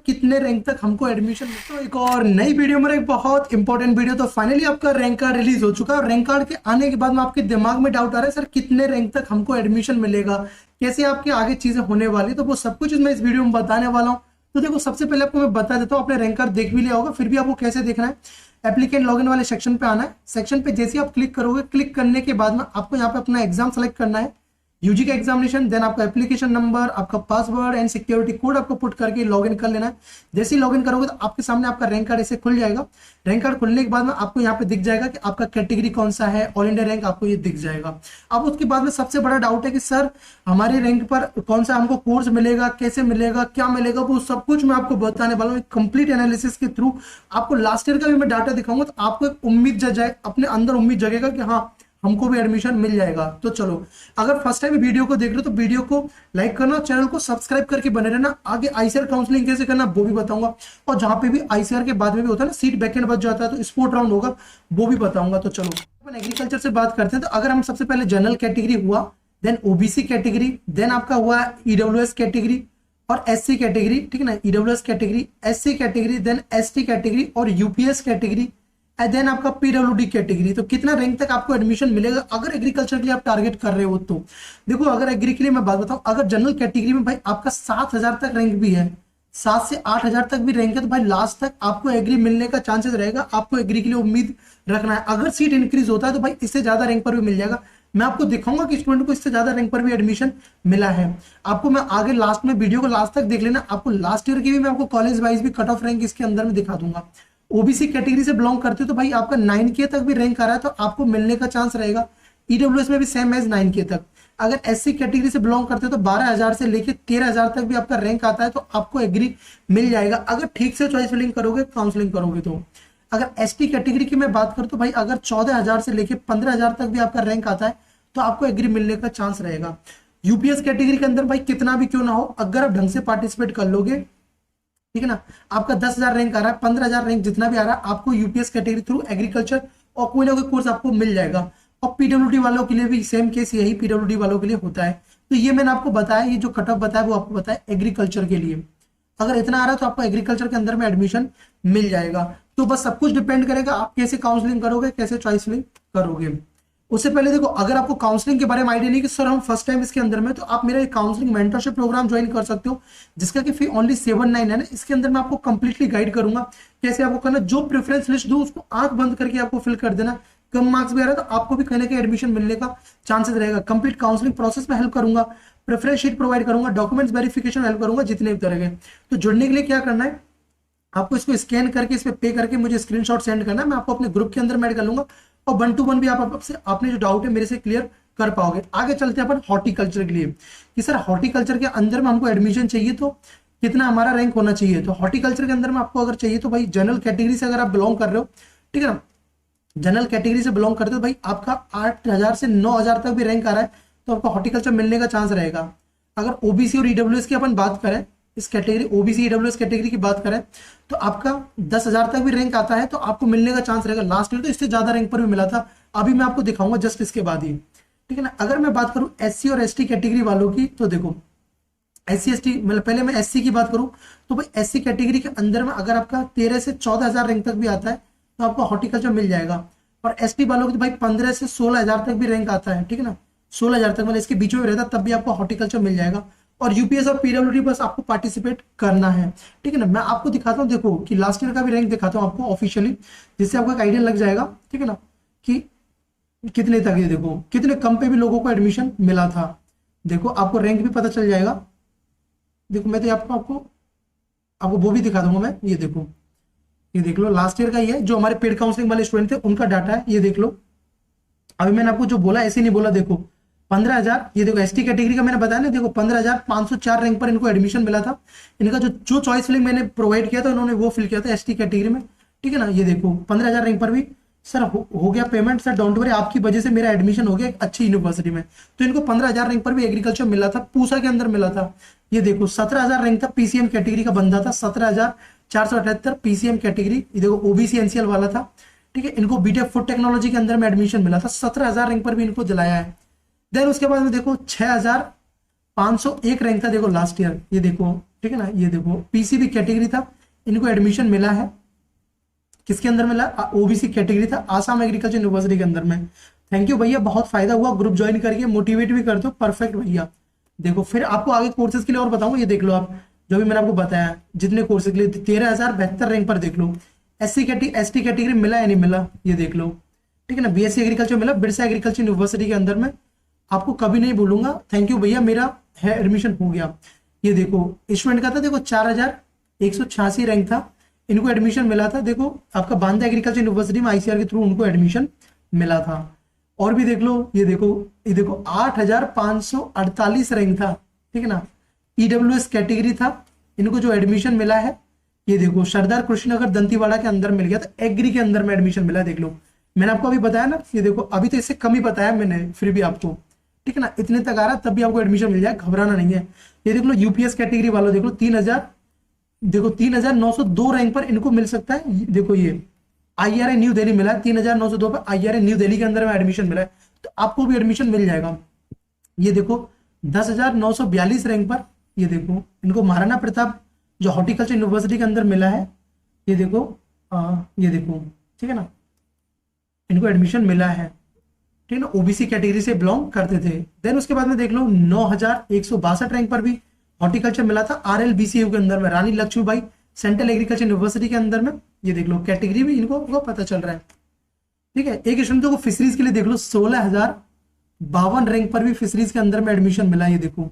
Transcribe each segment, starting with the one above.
कितने रैंक तक हमको एडमिशन मिलता है। एक और नई वीडियो में एक बहुत इंपॉर्टेंट वीडियो। तो फाइनली आपका रैंक कार्ड रिलीज हो चुका है और रैंक कार्ड के आने के बाद में आपके दिमाग में डाउट आ रहा है सर कितने रैंक तक हमको एडमिशन मिलेगा, कैसे आपके आगे चीजें होने वाली, तो वो सब कुछ मैं इस वीडियो में बताने वाला हूँ। तो देखो सबसे पहले आपको मैं बता देता हूँ, आपने रैंक कार्ड देख भी लिया होगा, फिर भी आपको कैसे देखना है। एप्लीकेंट लॉगिन वाले सेक्शन पे आना है। सेक्शन पे जैसे आप क्लिक करोगे, क्लिक करने के बाद में आपको यहाँ पे अपना एग्जाम सेलेक्ट करना है, यूजी का एग्जामिनेशन, देन आपका एप्लीकेशन नंबर, आपका पासवर्ड एंड सिक्योरिटी कोड आपको पुट करके लॉगिन कर लेना है। जैसे ही लॉगिन करोगे तो आपके सामने आपका रैंक कार्ड ऐसे खुल जाएगा। रैंक कार्ड खुलने के बाद में आपको यहाँ पे दिख जाएगा कि आपका कैटेगरी कौन सा है, ऑल इंडिया रैंक आपको ये दिख जाएगा। अब उसके बाद में सबसे बड़ा डाउट है कि सर हमारे रैंक पर कौन सा हमको कोर्स मिलेगा, कैसे मिलेगा, क्या मिलेगा, वो सब कुछ मैं आपको बताने वाला हूँ कंप्लीट एनालिसिस के थ्रू। आपको लास्ट ईयर का भी मैं डाटा दिखाऊंगा तो आपको एक उम्मीद जाए, अपने अंदर उम्मीद जगेगा कि हाँ हमको भी एडमिशन मिल जाएगा। तो चलो, अगर फर्स्ट टाइम वीडियो को देख रहे हो तो वीडियो को लाइक करना, चैनल को सब्सक्राइब करके बने रहना। आगे आईसीआर काउंसलिंग कैसे करना वो भी बताऊंगा, और जहां पे भी आईसीआर के बाद में भी होता है ना सीट बैकेंड बच जाता है तो स्पोर्ट राउंड होगा वो भी बताऊंगा। तो चलो अपन एग्रीकल्चर से बात करते हैं। तो अगर हम सबसे पहले जनरल कैटेगरी हुआ, देन ओबीसी कैटेगरी, देन आपका हुआ ईडब्ल्यूएस कैटेगरी और एससी कैटेगरी, ठीक है ना, EWS category, SC category, then ST category और यूपीएस कैटेगरी, देन आपका पीडब्ल्यूडी कैटेगरी। तो कितना रैंक तक आपको एडमिशन मिलेगा अगर एग्रीकल्चर के लिए आप टारगेट कर रहे हो। तो देखो अगर एग्री के लिए मैं बात बताऊं, अगर जनरल कैटेगरी में भाई आपका 7,000 तक रैंक भी है, 7 से 8,000 तक भी रैंक है, तो भाई लास्ट तक आपको एग्री मिलने का चांसेस रहेगा। आपको एग्री के लिए उम्मीद रखना है। अगर सीट इंक्रीज होता है तो भाई इससे ज्यादा रैंक पर भी मिल जाएगा। मैं आपको दिखाऊंगा कि स्टूडेंट को इससे ज्यादा रैंक पर भी एडमिशन मिला है। आपको मैं आगे लास्ट में वीडियो को लास्ट तक देख लेना। आपको लास्ट ईयर की भी मैं आपको कॉलेज वाइज भी कट ऑफ रैंक इसके अंदर में दिखा दूंगा। ओबीसी कैटेगरी से बिलोंग करते हो तो भाई आपका 9K तक भी रैंक आ रहा है तो आपको मिलने का चांस रहेगा। ईडब्ल्यूएस में भी सेम एज 9K तक। अगर एससी कैटेगरी से बिलोंग करते हो तो 12,000 से लेके 13,000 तक भी आपका रैंक आता है तो आपको एग्री मिल जाएगा अगर ठीक से चॉइस फिलिंग करोगे, काउंसलिंग करोगे तो। अगर एसटी कैटेगरी की मैं बात करूं तो भाई अगर 14,000 से लेके 15,000 तक भी आपका रैंक आता है तो आपको एग्री मिलने का चांस रहेगा। यूपीएस कैटेगरी के अंदर भाई कितना भी क्यों ना हो, अगर आप ढंग से पार्टिसिपेट कर लोगे, ठीक है ना, आपका 10,000 रैंक आ रहा है, 15,000 रैंक जितना भी आ रहा है, आपको यूपीएस कैटेगरी थ्रू एग्रीकल्चर और कोई ना कोई कोर्स आपको मिल जाएगा। और पीडब्ल्यूडी वालों के लिए भी सेम केस यही पीडब्ल्यूडी वालों के लिए होता है। तो ये मैंने आपको बताया, ये जो कट ऑफ बताया वो आपको बताया एग्रीकल्चर के लिए। अगर इतना आ रहा है तो आपको एग्रीकल्चर के अंदर में एडमिशन मिल जाएगा। तो बस सब कुछ डिपेंड करेगा आप कैसे काउंसलिंग करोगे, कैसे चॉइस फिलिंग करोगे। उससे पहले देखो, अगर आपको काउंसलिंग के बारे में आइडिया नहीं कि सर हम फर्स्ट टाइम इसके अंदर में, तो आप मेरा काउंसलिंग मेंटरशिप प्रोग्राम ज्वाइन कर सकते हो जिसका कि फी ओनली 799 है ना। इसके अंदर मैं आपको कंप्लीटली गाइड करूंगा कैसे आपको करना। जो प्रेफरेंस लिस्ट दो उसको आंख बंद करके आपको फिल कर देना। कम मार्क्स भी आ रहा है तो आपको भी कहीं ना कहीं एडमिशन मिलने का चांसेस रहेगा। कंप्लीट काउंसलिंग प्रोसेस में हेल्प करूंगा, प्रेफरेंस शीट प्रोवाइड करूंगा, डॉक्यूमेंट्स वेरिफिकेशन हेल्प करूंगा, जितने भी तरह के। तो जुड़ने के लिए क्या करना है, आपको इसको स्कैन करके इस पे पे करके मुझे स्क्रीनशॉट सेंड करना है। मैं आपको अपने ग्रुप के अंदर ऐड कर लूंगा और 1 to 1 भी आप आपसे अपने जो डाउट है मेरे से क्लियर कर पाओगे। आगे चलते हैं अपन हॉर्टिकल्चर के लिए कि सर हॉर्टिकल्चर के अंदर में हमको एडमिशन चाहिए तो कितना हमारा रैंक होना चाहिए। तो हॉर्टिकल्चर के अंदर में आपको अगर चाहिए तो भाई जनरल कैटेगरी से अगर आप बिलोंग कर रहे हो, ठीक है ना, जनरल कैटेगरी से बिलोंग करते हो भाई आपका 8,000 से 9,000 तक भी रैंक आ रहा है तो आपको हॉर्टिकल्चर मिलने का चांस रहेगा। अगर ओबीसी और ईडब्ल्यूएस की अपन बात करें, इस कैटेगरी ओबीसी ईडब्ल्यूएस कैटेगरी की बात करें तो आपका 10,000 तक भी रैंक आता है तो आपको मिलने का चांस रहेगा। लास्ट ईयर तो इससे ज्यादा रैंक पर भी मिला था, अभी मैं आपको दिखाऊंगा जस्ट इसके बाद ही, ठीक है ना। अगर मैं बात करूं एससी और एसटी कैटेगरी वालों की तो देखो एससी एसटी, मतलब पहले मैं एससी की बात करूं तो भाई एससी कैटेगरी के अंदर में अगर आपका 13 से 14,000 रैंक तक भी आता है तो आपको हॉर्टिकल्चर मिल जाएगा। और एसटी वालों की तो भाई 15 से 16,000 तक भी रैंक आता है, ठीक है ना, 16,000 तक, मतलब इसके बीच में रहता तब भी आपको हॉर्टिकल्चर मिल जाएगा। और यूपीएस और पीडब्ल्यूडी बस आपको पार्टिसिपेट करना है, ठीक है ना। मैं आपको दिखाता हूँ, देखो कि लास्ट ईयर का भी रैंक दिखाता हूँ आपको ऑफिशियली, जिससे आपको एक आइडिया लग जाएगा, ठीक है ना, कि कितने तक, ये देखो कितने कम पे भी लोगों को एडमिशन मिला था। देखो आपको रैंक भी पता चल जाएगा। देखो मैं तो आपको वो भी दिखा दूंगा मैं। ये देखो, ये देख लो लास्ट ईयर का ही है, जो हमारे पेड काउंसलिंग वाले स्टूडेंट थे उनका डाटा है, ये देख लो। अभी मैंने आपको जो बोला ऐसे नहीं बोला, देखो 15,000, ये देखो एसटी कैटेगरी का मैंने बताया ना, देखो 15,504 रैंक पर इनको एडमिशन मिला था। इनका जो चॉइस फिलिंग मैंने प्रोवाइड किया था उन्होंने वो फिल किया था एसटी कैटेगरी में, ठीक है ना। ये देखो 15,000 रैंक पर भी सर हो गया पेमेंट, सर डोंट वरी आपकी वजह से मेरा एडमिशन हो गया एक अच्छी यूनिवर्सिटी में। तो इनको 15,000 रैंक पर भी एग्रीकल्चर मिला था, पूसा के अंदर मिला था। ये देखो 17,000 रैंक था, पीसीएम कैटेगरी का बंदा था, 17,478 पीसीएम कैटेगरी। ये देखो ओबीसी एनसीएल वाला था, ठीक है। इनको बीटेक फूड टेक्नोलॉजी के अंदर में एडमिशन मिला था, 17,000 रैंक पर भी इनको दिलाया है। देन उसके बाद में देखो 6,501 रैंक था, देखो लास्ट ईयर। ये देखो ठीक है ना। ये देखो पीसीबी कैटेगरी था, इनको एडमिशन मिला है, किसके अंदर मिला, ओबीसी कैटेगरी था, आसाम एग्रीकल्चर यूनिवर्सिटी के अंदर में। थैंक यू भैया, बहुत फायदा हुआ, ग्रुप ज्वाइन करके मोटिवेट भी करते हो, परफेक्ट भैया। देखो फिर आपको आगे कोर्सेज के लिए और बताऊंगा, ये देख लो आप जो भी मैंने आपको बताया जितने कोर्सेज के लिए 13,072 रैंक पर देख लो। एससी कैटेगरी मिला या नहीं मिला ये देख लो, ठीक है ना। बीएससी एग्रीकल्चर मिला बिरसा एग्रीकल्चर यूनिवर्सिटी के अंदर में, आपको कभी नहीं बोलूंगा थैंक यू भैया, मेरा है एडमिशन हो गया। ये देखो स्टूडेंट का था, देखो 4,186 रैंक था, इनको एडमिशन मिला था। देखो आपका बांदा एग्रीकल्चर यूनिवर्सिटी में आईसीआर के थ्रू उनको एडमिशन मिला था। और भी देख लो, ये देखो 8,548 रैंक था, ठीक है ना। ईडब्ल्यूएस कैटेगरी था, इनको जो एडमिशन मिला है, ये देखो सरदार कृष्णनगर दंतीवाड़ा के अंदर मिल गया था, एग्री के अंदर में एडमिशन मिला। देख लो मैंने आपको अभी बताया ना, ये देखो अभी तो इससे कम ही बताया मैंने फिर भी आपको, ठीक है ना। इतने तक आ रहा तब भी आपको एडमिशन मिल जाए, घबराना नहीं है। ये देख लो यूपीएस कैटेगरी वालों देख लो 3,902 रैंक पर इनको मिल सकता है। देखो ये आईआरए न्यू दिल्ली मिला है 3,902 पर, आईआरए न्यू दिल्ली के अंदर में एडमिशन मिला है, तो आपको भी एडमिशन मिल जाएगा। ये देखो 10,942 रैंक पर, ये देखो इनको महाराणा प्रताप जो हॉर्टिकल्चर यूनिवर्सिटी के अंदर मिला है, ये देखो ठीक है ना, इनको एडमिशन मिला है, ठीक है ना। ओबीसी कैटेगरी से बिलोंग करते थे। देन उसके बाद में देख लो 9,162 रैंक पर भी हॉर्टिकल्चर मिला था आरएलबीसीयू के अंदर में, रानी लक्ष्मीबाई सेंट्रल एग्रीकल्चर यूनिवर्सिटी के अंदर में। ये देख लो कैटेगरी भी इनको पता चल रहा है, ठीक है। एक स्टूडेंट को फिशरीज के लिए देख लो 16,052 रैंक पर भी फिशरीज के अंदर में एडमिशन मिला। ये देखो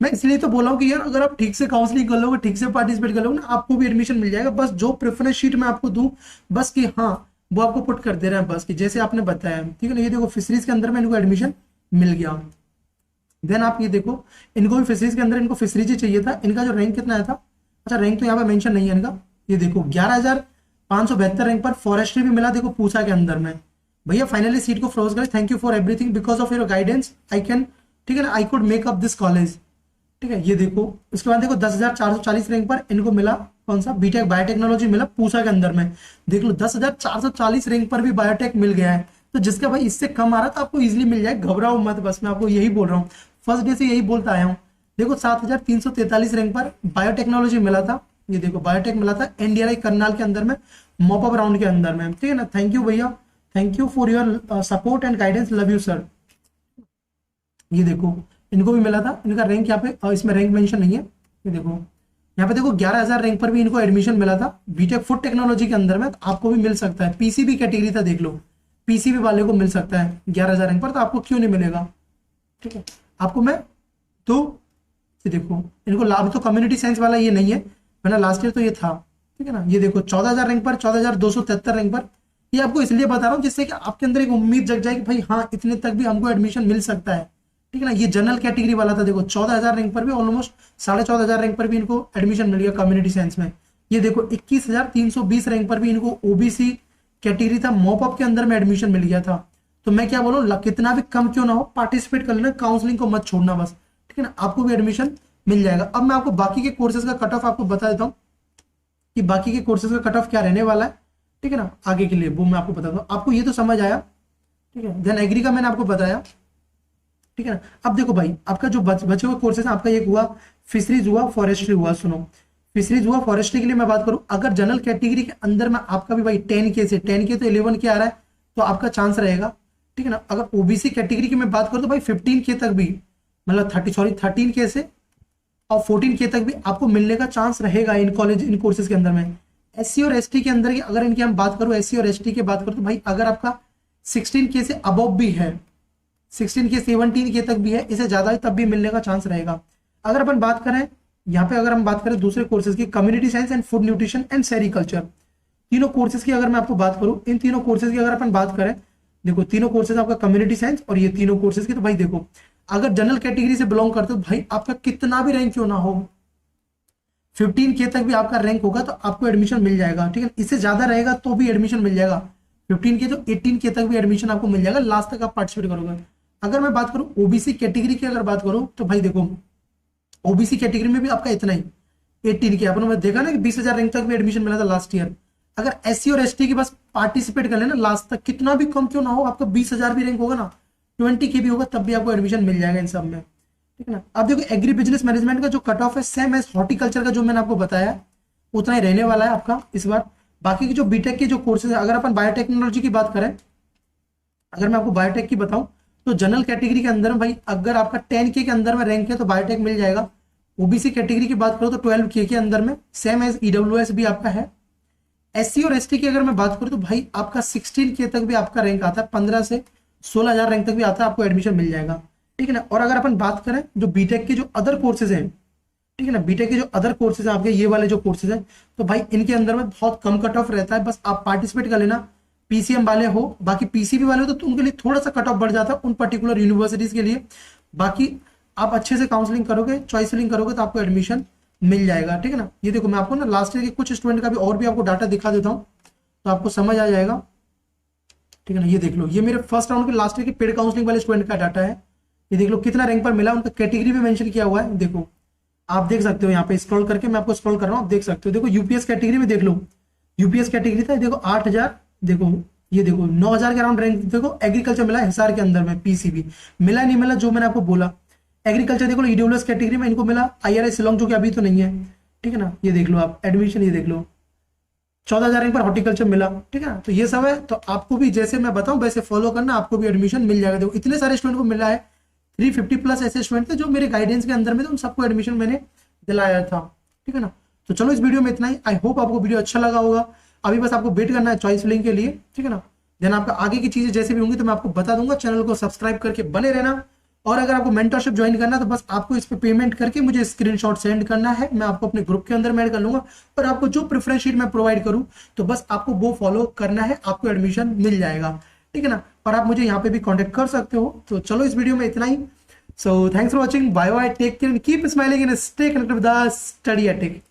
मैं इसलिए तो बोला हूँ कि यार अगर आप ठीक से काउंसलिंग कर लोगे, ठीक से पार्टिसिपेट कर लोगे ना, आपको भी एडमिशन मिल जाएगा। बस जो प्रेफरेंस शीट में आपको दूं, बस कि हाँ वो आपको पुट कर दे रहे हैं, बस कि जैसे आपने बताया, ठीक है ना। ये देखो फिशरीज के अंदर में इनको एडमिशन मिल गया। देन आप ये देखो इनको भी फिशरीज के अंदर, इनको फिशरीज ही चाहिए था। इनका जो रैंक कितना आया था, अच्छा रैंक तो यहाँ पे मेंशन नहीं है इनका। ये देखो 11,572 रैंक पर फॉरेस्ट्री भी मिला, देखो पूसा के अंदर में। भैया फाइनली सीट को फ्रोज कर, thank you for everything, because of your guidance I can, ठीक है ना, I could make up this college, ठीक है। ये देखो उसके बाद देखो 10,440 रैंक पर इनको मिला कौन सा, बीटेक बायोटेक्नोलॉजी मिला पूसा के अंदर में। देख लो 10,440 रैंक पर भी बायोटेक मिल गया है, तो जिसका भाई इससे कम आ रहा तो आपको इजीली मिल जाए, घबराओ मत, बस मैं आपको यही बोल रहा हूँ, फर्स्ट डे से यही बोलता आया हूँ। देखो 7,343 रैंक पर बायोटेक्नोलॉजी मिला था, ये देखो बायोटेक मिला था एनडीआरआई करनाल के अंदर में, मॉपअप राउंड के अंदर में, ठीक है ना। थैंक यू भैया, thank you for your support and guidance, love you sir. ये देखो इनको भी मिला था, इनका रैंक यहाँ पे इसमें रैंक मेंशन नहीं है। ये देखो यहाँ पे देखो 11,000 रैंक पर भी इनको एडमिशन मिला था बीटेक फूड टेक्नोलॉजी के अंदर में, तो आपको भी मिल सकता है। पीसीबी कैटेगरी था, देख लो पीसीबी वाले को मिल सकता है 11,000 रैंक पर, तो आपको क्यों नहीं मिलेगा, ठीक है। आपको मैं तो ये देखो इनको लाभ, तो कम्युनिटी साइंस वाला ये नहीं है, वरना लास्ट ईयर तो ये था, ठीक है ना। ये देखो 14,000 रैंक पर, 14,273 रैंक पर, ये आपको इसलिए बता रहा हूँ जिससे कि आपके अंदर एक उम्मीद जग जाए कि भाई हाँ इतने तक भी हमको एडमिशन मिल सकता है, ठीक है ना। ये जनरल कैटेगरी वाला था, देखो 14,000 रैंक पर भी, ऑलमोस्ट 14,500 रैंक पर भी इनको एडमिशन मिल गया कम्युनिटी साइंस में। ये देखो 21,320 रैंक पर भी इनको ओबीसी कैटेगरी था, मॉपअप के अंदर में एडमिशन मिल गया था। तो मैं क्या बोलूँ, कितना भी कम क्यों ना हो पार्टिसिपेट कर लेना, काउंसलिंग को मत छोड़ना बस, ठीक है ना, आपको भी एडमिशन मिल जाएगा। अब मैं आपको बाकी के कोर्सेज का कट ऑफ आपको बता देता हूँ कि बाकी के कोर्सेज का कट ऑफ क्या रहने वाला है, ठीक है ना, आगे के लिए वो मैं आपको बताता हूँ। आपको ये तो समझ आया, ठीक है। देन एग्री का मैंने आपको बताया, ठीक है ना। अब देखो भाई आपका जो बचे हुए कोर्सेज आपका एक हुआ फिशरीज हुआ, फॉरेस्ट्री हुआ। सुनो फिशरीज हुआ, फॉरेस्ट्री के लिए मैं बात करूं, अगर जनरल कैटेगरी के अंदर में आपका भी भाई 10K से 10K तो 11K आ रहा है, तो आपका चांस रहेगा, ठीक है ना। अगर ओबीसी कैटेगरी की मैं बात करूं तो भाई 15K तक भी, मतलब 13K से और 14K तक भी आपको मिलने का चांस रहेगा इन कॉलेज, इन कोर्सेज के अंदर में। एससी और एसटी के अंदर की अगर इनकी हम बात करूं, एससी और एसटी की बात करूं, तो भाई अगर आपका 16K से अबव भी है, 16K 17K तक भी है, इसे ज्यादा तब भी मिलने का चांस रहेगा। अगर अपन बात करें यहाँ पे, अगर हम बात करें दूसरे कोर्सेज की, community science and food nutrition and sericulture, तीनों कोर्सेज की अगर मैं आपको बात करूं, इन तीनों कोर्सेज की अगर अपन बात करें, देखो तीनों कोर्सेज आपका कम्युनिटी साइंस और ये तीनों कोर्सेज की, तो भाई देखो अगर जनरल कैटेगरी से बिलोंग करते हो, भाई आपका कितना भी रैंक क्यों ना हो, 15K तक भी आपका रैंक होगा तो आपको एडमिशन मिल जाएगा, ठीक है। इससे ज्यादा रहेगा तो भी एडमिशन मिल जाएगा, 15K तो 18K तक भी एडमिशन आपको मिल जाएगा, लास्ट तक आप पार्टिसिपेट करोगे। अगर मैं बात करूं ओबीसी कैटेगरी की अगर बात करूं, तो भाई देखो ओबीसी कैटेगरी में भी आपका इतना ही 18K, अपन देखा ना कि 20,000 रैंक तक भी एडमिशन मिला था लास्ट ईयर। अगर एससी और एसटी की बस पार्टिसिपेट कर लेना लास्ट तक, कितना भी कम क्यों ना हो, आपका 20,000 भी रैंक होगा ना, 20K भी होगा, तब भी आपको एडमिशन मिल जाएगा इन सब में। ठीक है ना। अब देखो एग्री बिजनेस मैनेजमेंट का जो कट ऑफ है सेम एज हॉर्टिकल्चर का जो मैंने आपको बताया उतना ही रहने वाला है आपका इस बार। बाकी की जो बीटेक के जो कोर्सेज है, अगर अपन बायोटेक्नोलॉजी की बात करें, अगर मैं आपको बायोटेक की बताऊं तो जनरल कैटेगरी के अंदर में भाई अगर आपका 10K के अंदर में रैंक है तो बायोटेक मिल जाएगा। ओबीसी कैटेगरी की बात करो तो 12K के अंदर में सेम एज ईडब्ल्यूएस भी आपका है। एससी और एसटी की अगर मैं बात करूं तो भाई आपका 16K तक भी आपका रैंक आता है, 15 से 16,000 रैंक तक भी आता है, आपको एडमिशन मिल जाएगा। ठीक है ना। और अगर अपन बात करें जो बीटेक के जो अदर कोर्सेज हैं, ठीक है ना, बीटेक के जो अदर कोर्सेज हैं आपके ये वाले जो कोर्सेज हैं, तो भाई इनके अंदर में बहुत कम कट ऑफ रहता है, बस आप पार्टिसिपेट कर लेना। पीसीएम वाले हो, बाकी पीसीबी वाले हो तो उनके लिए थोड़ा सा कट ऑफ बढ़ जाता है उन पर्टिकुलर यूनिवर्सिटीज के लिए। बाकी आप अच्छे से काउंसलिंग करोगे, चॉइस फिलिंग करोगे तो आपको एडमिशन मिल जाएगा। ठीक है ना। ये देखो मैं आपको ना लास्ट ईयर के कुछ स्टूडेंट का भी और भी आपको डाटा दिखा देता हूँ तो आपको समझ आ जाएगा। ठीक है ना। ये देख लो, ये मेरे फर्स्ट राउंड के लास्ट ईयर के पेड काउंसलिंग वाले स्टूडेंट का डाटा है। ये देख लो कितना रैंक पर मिला, उनका कैटेगरी भी मेंशन किया हुआ है। देखो आप देख सकते हो यहाँ पे स्क्रॉल करके, मैं आपको स्क्रॉल कर रहा हूँ, आप देख सकते हो। देखो यूपीएस कैटेगरी में देख लो, यूपीएस कैटेगरी था, देखो 8,000, देखो ये देखो 9,000 के अराउंड रैंक। देखो एग्रीकल्चर मिला हिसार के अंदर में, पीसीबी मिला नहीं मिला जो मैंने आपको बोला। एग्रीकल्चर देखो ईडब्ल्यूएस कैटेगरी में इनको मिला, आईआरआई शिलोंग जो कि अभी तो नहीं है। ठीक है ना। ये देख लो आप एडमिशन, ये देख लो 14,000 रैंक पर हॉर्टिकल्चर मिला। ठीक है ना। तो ये सब है, तो आपको भी जैसे मैं बताऊं वैसे फॉलो करना, आपको भी एडमिशन मिल जाएगा। देखो इतने सारे स्टूडेंट को मिला है, 350 प्लस ऐसे स्टूडेंट थे जो मेरे गाइडेंस के अंदर में थे, उन सबको एडमिशन मैंने दिलाया था। ठीक है ना। तो चलो इस वीडियो में इतना ही। आई होप आपको वीडियो अच्छा लगा होगा। अभी बस आपको वेट करना है चॉइस फिलिंग के लिए। ठीक है ना। देन आपका आगे की चीजें जैसे भी होंगी तो मैं आपको बता दूंगा। चैनल को सब्सक्राइब करके बने रहना। और अगर आपको मेंटरशिप ज्वाइन करना है तो बस आपको इस पे पेमेंट करके मुझे स्क्रीनशॉट सेंड करना है, मैं आपको अपने ग्रुप के अंदर ऐड कर लूंगा। और आपको जो प्रेफरेंस शीट मैं प्रोवाइड करूं तो बस आपको वो फॉलो करना है, आपको एडमिशन मिल जाएगा। ठीक है ना। और आप मुझे यहाँ पे भी कॉन्टेक्ट कर सकते हो। तो चलो इस वीडियो में इतना ही। So thanks for watching. Bye bye. Take care and keep smiling and stay connected with the Study Attic.